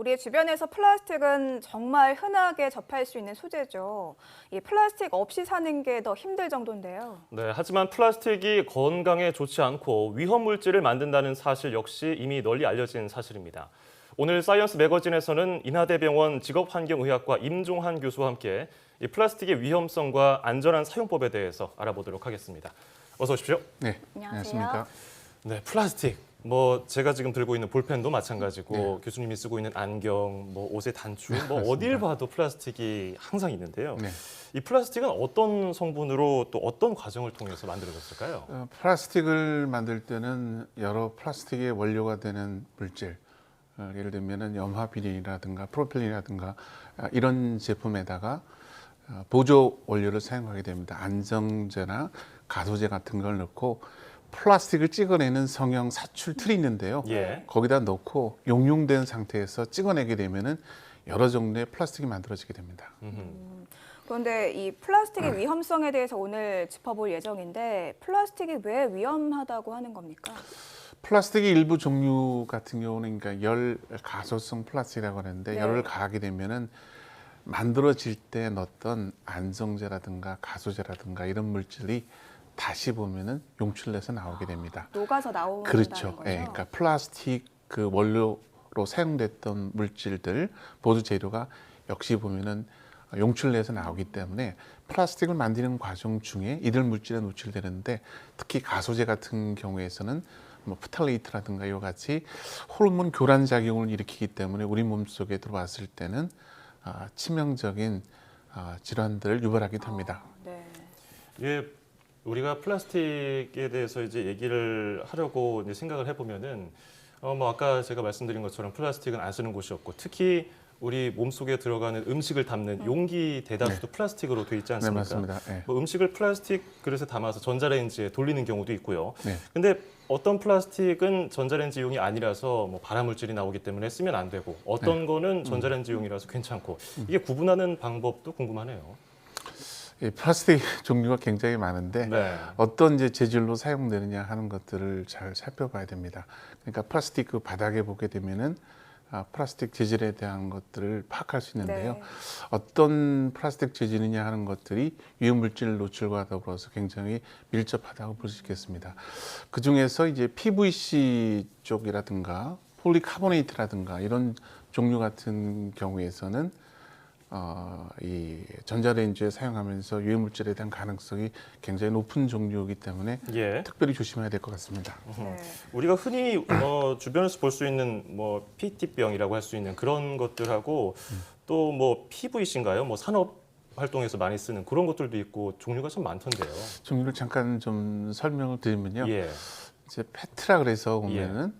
우리 주변에서 플라스틱은 정말 흔하게 접할 수 있는 소재죠. 이 플라스틱 없이 사는 게 더 힘들 정도인데요. 네, 하지만 플라스틱이 건강에 좋지 않고 위험 물질을 만든다는 사실 역시 이미 널리 알려진 사실입니다. 오늘 사이언스 매거진에서는 인하대병원 직업환경의학과 임종한 교수와 함께 이 플라스틱의 위험성과 안전한 사용법에 대해서 알아보도록 하겠습니다. 어서 오십시오. 네, 안녕하세요. 안녕하십니까. 네, 플라스틱. 제가 지금 들고 있는 볼펜도 마찬가지고 교수님이 쓰고 있는 안경, 옷의 단추, 어딜 봐도 플라스틱이 항상 있는데요. 네. 이 플라스틱은 어떤 성분으로 또 어떤 과정을 통해서 만들어졌을까요? 플라스틱을 만들 때는 여러 플라스틱의 원료가 되는 물질, 예를 들면 염화비닐이라든가 프로필린이라든가 이런 제품에다가 보조 원료를 사용하게 됩니다. 안정제나 가소제 같은 걸 넣고 플라스틱을 찍어내는 성형 사출 틀이 있는데요. 예. 거기다 넣고 용융된 상태에서 찍어내게 되면은 여러 종류의 플라스틱이 만들어지게 됩니다. 그런데 이 플라스틱의 위험성에 대해서 오늘 짚어볼 예정인데 플라스틱이 왜 위험하다고 하는 겁니까? 플라스틱의 일부 종류 같은 경우는 그러니까 열 가소성 플라스틱이라고 하는데 네. 열을 가하게 되면은 만들어질 때 넣었던 안정제라든가 가소제라든가 이런 물질이 다시 보면은 용출돼서 나오게 됩니다. 녹아서 나온다는 그렇죠. 거죠? 예, 그러니까 플라스틱 그 원료로 사용됐던 물질들 보조 재료가 역시 보면은 용출돼서 나오기 때문에 플라스틱을 만드는 과정 중에 이들 물질에 노출되는데 특히 가소제 같은 경우에서는 프탈레이트라든가 이와 같이 호르몬 교란 작용을 일으키기 때문에 우리 몸 속에 들어왔을 때는 치명적인 질환들을 유발하게 됩니다. 네. 예, 우리가 플라스틱에 대해서 이제 얘기를 하려고 이제 생각을 해보면은 아까 제가 말씀드린 것처럼 플라스틱은 안 쓰는 곳이 없고 특히 우리 몸속에 들어가는 음식을 담는 용기 대다수도 플라스틱으로 돼 있지 네, 않습니까? 맞습니다. 네. 음식을 플라스틱 그릇에 담아서 전자레인지에 돌리는 경우도 있고요. 네. 근데 어떤 플라스틱은 전자레인지용이 아니라서 발암물질이 나오기 때문에 쓰면 안 되고 어떤 거는 전자레인지용이라서 괜찮고 이게 구분하는 방법도 궁금하네요. 이 플라스틱 종류가 굉장히 많은데 네. 어떤 이제 재질로 사용되느냐 하는 것들을 잘 살펴봐야 됩니다. 그러니까 플라스틱 그 바닥에 보게 되면은 플라스틱 재질에 대한 것들을 파악할 수 있는데요. 네. 어떤 플라스틱 재질이냐 하는 것들이 유해물질 노출과 더불어서 굉장히 밀접하다고 볼 수 있겠습니다. 그 중에서 이제 PVC 쪽이라든가 폴리카보네이트라든가 이런 종류 같은 경우에서는 이 전자레인지에 사용하면서 유해물질에 대한 가능성이 굉장히 높은 종류이기 때문에 예. 특별히 조심해야 될 것 같습니다. 네. 우리가 흔히 주변에서 볼 수 있는 PET병이라고 할 수 있는 그런 것들하고 또 PVC인가요? 산업 활동에서 많이 쓰는 그런 것들도 있고 종류가 참 많던데요. 종류를 잠깐 좀 설명을 드리면요. 예. 이제 페트라 그래서 보면은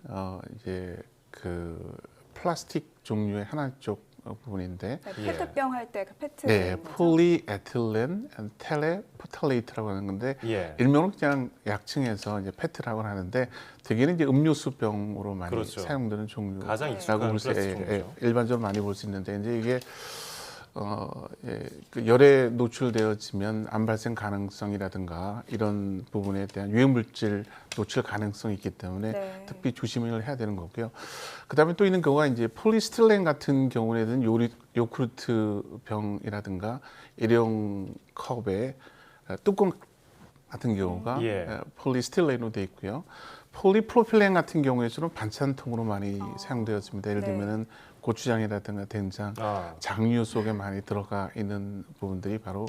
이제 그 플라스틱 종류의 하나 쪽 부분인데 네, 페트병 할 때 그 페트. 네, 폴리에틸렌 텔레포탈레이트라고 하는 건데 예. 일명은 그냥 약칭해서 이제 페트라고 하는데 대개는 이제 음료수병으로 많이 그렇죠. 사용되는 종류라고 가장 익숙한 볼 수, 플라스틱 종류죠. 일반적으로 많이 볼 수 있는데 이제 이게 그 열에 노출되어지면 암 발생 가능성이라든가 이런 부분에 대한 유해물질 노출 가능성이 있기 때문에 네. 특히 조심을 해야 되는 거고요. 그다음에 또 있는 경우가 이제 폴리스틸렌 같은 경우에는 요구르트 병이라든가 일회용 컵의 뚜껑 같은 경우가 폴리스틸렌으로 되어 있고요. 폴리프로필렌 같은 경우에는 반찬통으로 많이 사용되었습니다. 예를 들면은 고추장이라든가 된장, 장류 속에 많이 들어가 있는 부분들이 바로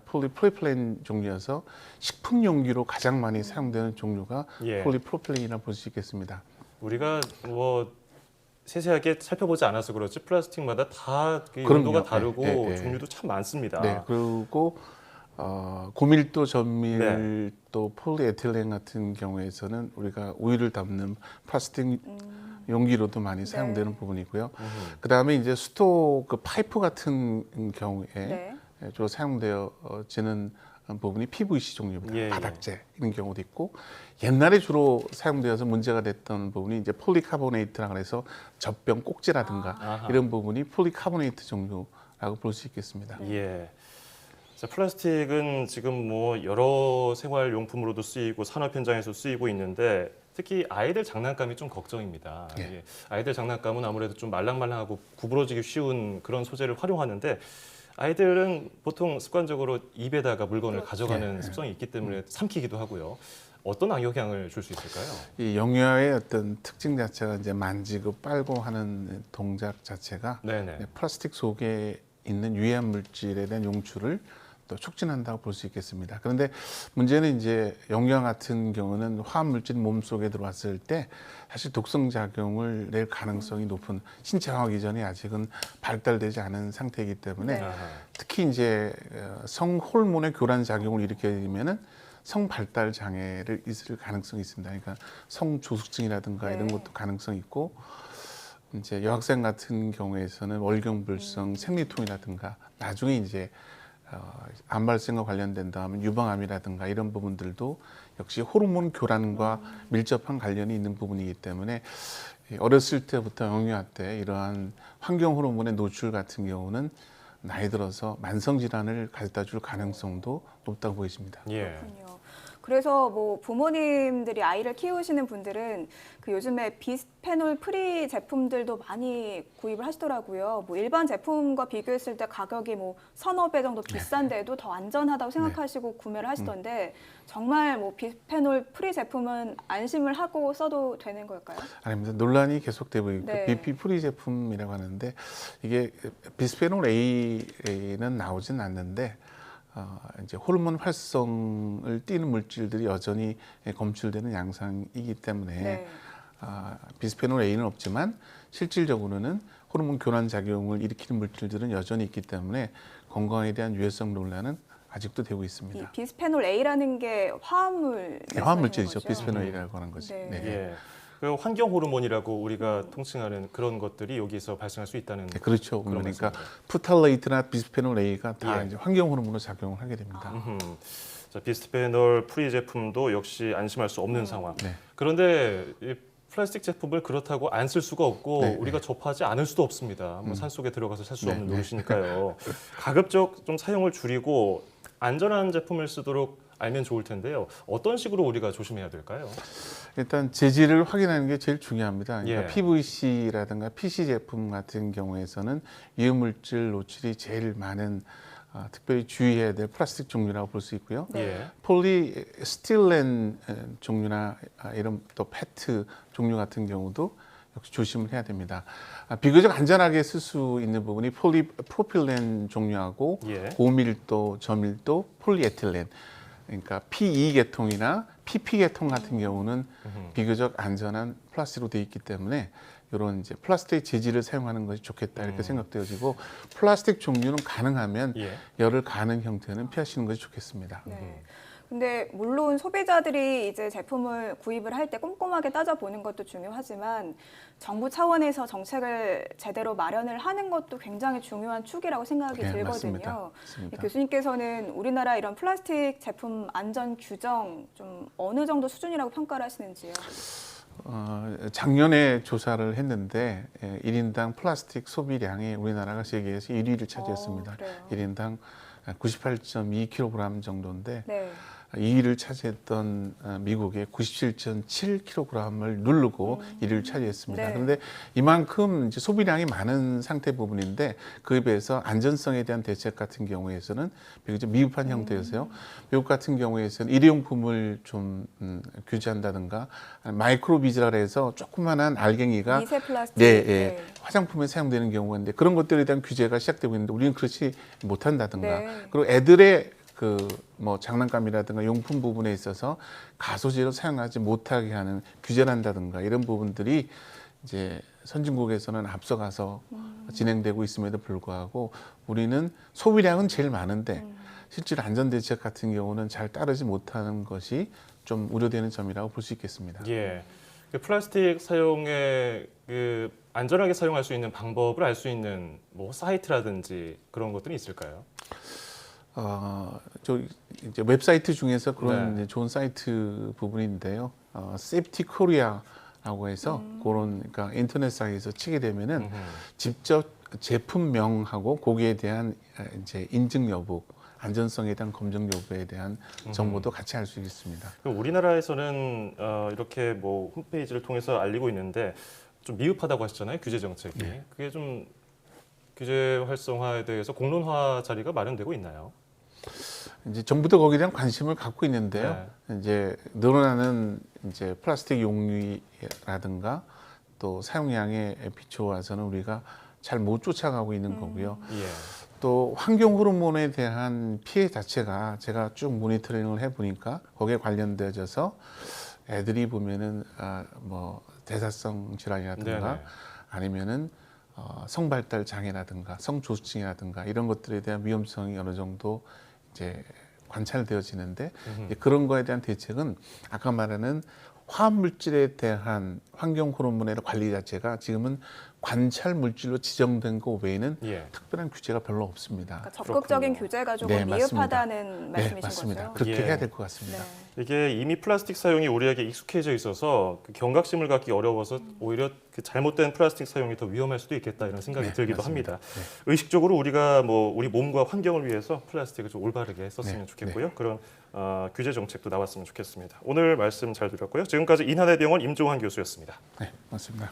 폴리프로필렌 종류여서 식품 용기로 가장 많이 사용되는 종류가 폴리프로필렌이라고 볼 수 있겠습니다. 우리가 세세하게 살펴보지 않아서 그렇지 플라스틱마다 다 용도가 다르고 종류도 참 많습니다. 네, 그리고 고밀도 전밀도 폴리에틸렌 같은 경우에서는 우리가 우유를 담는 플라스틱 용기로도 많이 사용되는 부분이고요. 그다음에 이제 수도 그 파이프 같은 경우에 주로 사용되어지는 부분이 PVC 종류입니다. 바닥재 이런 경우도 있고 옛날에 주로 사용되어서 문제가 됐던 부분이 이제 폴리카보네이트라고 해서 젖병 꼭지라든가 이런 부분이 폴리카보네이트 종류라고 볼 수 있겠습니다. 예. 자, 플라스틱은 지금 뭐 여러 생활용품으로도 쓰이고 산업 현장에서 쓰이고 있는데 특히 아이들 장난감이 좀 걱정입니다. 예. 예, 아이들 장난감은 아무래도 좀 말랑말랑하고 구부러지기 쉬운 그런 소재를 활용하는데 아이들은 보통 습관적으로 입에다가 물건을 가져가는 예. 습성이 있기 때문에 삼키기도 하고요. 어떤 악영향을 줄 수 있을까요? 이 영유아의 어떤 특징 자체가 이제 만지고 빨고 하는 동작 자체가 네네. 플라스틱 속에 있는 유해한 물질에 대한 용출을 또 촉진한다고 볼 수 있겠습니다. 그런데 문제는 이제 영유아 같은 경우는 화학 물질이 몸 속에 들어왔을 때 사실 독성 작용을 낼 가능성이 높은 신체화하기 전에 아직은 발달되지 않은 상태이기 때문에 네. 아하. 특히 이제 성 호르몬의 교란 작용을 일으키게 되면은 성 발달 장애를 있을 가능성이 있습니다. 그러니까 성 조숙증이라든가 네. 이런 것도 가능성이 있고 이제 여학생 같은 경우에서는 월경불성, 생리통이라든가 나중에 이제 암 발생과 관련된다면 유방암이라든가 이런 부분들도 역시 호르몬 교란과 밀접한 관련이 있는 부분이기 때문에 어렸을 때부터 영유아 때 이러한 환경 호르몬의 노출 같은 경우는 나이 들어서 만성 질환을 가져다 줄 가능성도 높다고 보여집니다. 예. 그렇군요. 그래서 뭐 부모님들이 아이를 키우시는 분들은 그 요즘에 비스페놀 프리 제품들도 많이 구입을 하시더라고요. 뭐 일반 제품과 비교했을 때 가격이 뭐 서너 배 정도 비싼데도 더 안전하다고 생각하시고 구매를 하시던데 정말 뭐 비스페놀 프리 제품은 안심을 하고 써도 되는 걸까요? 아닙니다. 논란이 계속되고 있고 네. BP 프리 제품이라고 하는데 이게 비스페놀 A는 나오진 않는데 이제 호르몬 활성을 띠는 물질들이 여전히 검출되는 양상이기 때문에 네. 비스페놀 A는 없지만 실질적으로는 호르몬 교란 작용을 일으키는 물질들은 여전히 있기 때문에 건강에 대한 유해성 논란은 아직도 되고 이 있습니다. 비스페놀 A라는 게 화합물 화합물질이죠. 거죠? 비스페놀 A라고 하는 거죠. 네. 예. 그 환경 호르몬이라고 우리가 통칭하는 그런 것들이 여기서 발생할 수 있다는 네, 그렇죠. 그런 그러니까 말씀이죠. 프탈레이트나 비스페놀 A가 다 예. 이제 환경 호르몬으로 작용을 하게 됩니다. 자, 비스페놀 프리 제품도 역시 안심할 수 없는 상황. 네. 그런데 이 플라스틱 제품을 그렇다고 안 쓸 수가 없고 네, 우리가 접하지 않을 수도 없습니다. 뭐 산속에 들어가서 살 수 네, 없는 네. 노릇이니까요. 가급적 좀 사용을 줄이고 안전한 제품을 쓰도록 알면 좋을 텐데요. 어떤 식으로 우리가 조심해야 될까요? 일단 재질을 확인하는 게 제일 중요합니다. 그러니까 예. PVC라든가 PC 제품 같은 경우에서는 유해물질 노출이 제일 많은 특별히 주의해야 될 플라스틱 종류라고 볼 수 있고요. 네. 예. 폴리스틸렌 종류나 이런 또 페트 종류 같은 경우도 역시 조심을 해야 됩니다. 비교적 안전하게 쓸 수 있는 부분이 폴리프로필렌 종류하고 예. 고밀도, 저밀도, 폴리에틸렌 그러니까 P2 계통이나 PP 계통 같은 경우는 비교적 안전한 플라스틱으로 되어 있기 때문에 이런 이제 플라스틱 재질을 사용하는 것이 좋겠다 이렇게 생각되어지고 플라스틱 종류는 가능하면 예. 열을 가는 형태는 피하시는 것이 좋겠습니다. 네. 근데 물론 소비자들이 이제 제품을 구입을 할 때 꼼꼼하게 따져보는 것도 중요하지만 정부 차원에서 정책을 제대로 마련을 하는 것도 굉장히 중요한 축이라고 생각이 네, 들거든요. 맞습니다. 맞습니다. 교수님께서는 우리나라 이런 플라스틱 제품 안전 규정 좀 어느 정도 수준이라고 평가를 하시는지요? 작년에 조사를 했는데 1인당 플라스틱 소비량이 우리나라가 세계에서 1위를 차지했습니다. 그래요? 1인당 98.2kg 정도인데 네. 2위를 차지했던 미국의 97.7kg을 누르고 1위를 차지했습니다. 네. 그런데 이만큼 이제 소비량이 많은 상태 부분인데 그에 비해서 안전성에 대한 대책 같은 경우에서는 비교적 미흡한 형태여서요. 미국 같은 경우에서는 일회용품을 좀 규제한다든가 마이크로 비즈랄에서 조그만한 알갱이가 미세 플라스틱. 네, 예, 화장품에 사용되는 경우가 있는데 그런 것들에 대한 규제가 시작되고 있는데 우리는 그렇지 못한다든가 네. 그리고 애들의 그 뭐 장난감이라든가 용품 부분에 있어서 가소제로 사용하지 못하게 하는 규제를 한다든가 이런 부분들이 이제 선진국에서는 앞서가서 진행되고 있음에도 불구하고 우리는 소비량은 제일 많은데 실제로 안전 대책 같은 경우는 잘 따르지 못하는 것이 좀 우려되는 점이라고 볼 수 있겠습니다. 예. 그 플라스틱 사용에 그 안전하게 사용할 수 있는 방법을 알 수 있는 뭐 사이트라든지 그런 것들이 있을까요? 저 이제 웹사이트 중에서 그런 네. 이제 좋은 사이트 부분인데요. 세이프티 코리아라고 해서 그런 그러니까 인터넷상에서 치게 되면은 직접 제품명하고 거기에 대한 이제 인증 여부, 안전성에 대한 검증 여부에 대한 정보도 같이 알 수 있습니다. 그럼 우리나라에서는 이렇게 뭐 홈페이지를 통해서 알리고 있는데 좀 미흡하다고 하셨잖아요, 규제 정책이. 네. 그게 좀 규제 활성화에 대해서 공론화 자리가 마련되고 있나요? 이제 정부도 거기에 대한 관심을 갖고 있는데요. 이제 늘어나는 이제 플라스틱 용류라든가 또 사용량에 비추어서는 우리가 잘 못 쫓아가고 있는 거고요. 예. 또 환경 호르몬에 대한 피해 자체가 제가 쭉 모니터링을 해보니까 거기에 관련되어져서 애들이 보면은 뭐 대사성 질환이라든가 네네. 아니면은 성발달 장애라든가 성조증이라든가 이런 것들에 대한 위험성이 어느 정도 이제 관찰되어지는데 이제 그런 거에 대한 대책은 아까 말하는 화학 물질에 대한 환경 호르몬의 관리 자체가 지금은 관찰 물질로 지정된 거 외에는 예. 특별한 규제가 별로 없습니다. 그러니까 적극적인 그렇군요. 규제가 조금 네, 맞습니다. 미흡하다는 말씀이신 네, 맞습니다. 거죠? 그렇게 예. 해야 될 것 같습니다. 네. 이게 이미 플라스틱 사용이 우리에게 익숙해져 있어서 그 경각심을 갖기 어려워서 오히려 그 잘못된 플라스틱 사용이 더 위험할 수도 있겠다 이런 생각이 네, 들기도 맞습니다. 합니다. 의식적으로 우리가 뭐 우리 몸과 환경을 위해서 플라스틱을 좀 올바르게 썼으면 네, 좋겠고요. 그런 규제 정책도 나왔으면 좋겠습니다. 오늘 말씀 잘 드렸고요. 지금까지 인하대병원 임종환 교수였습니다. 네, 맞습니다.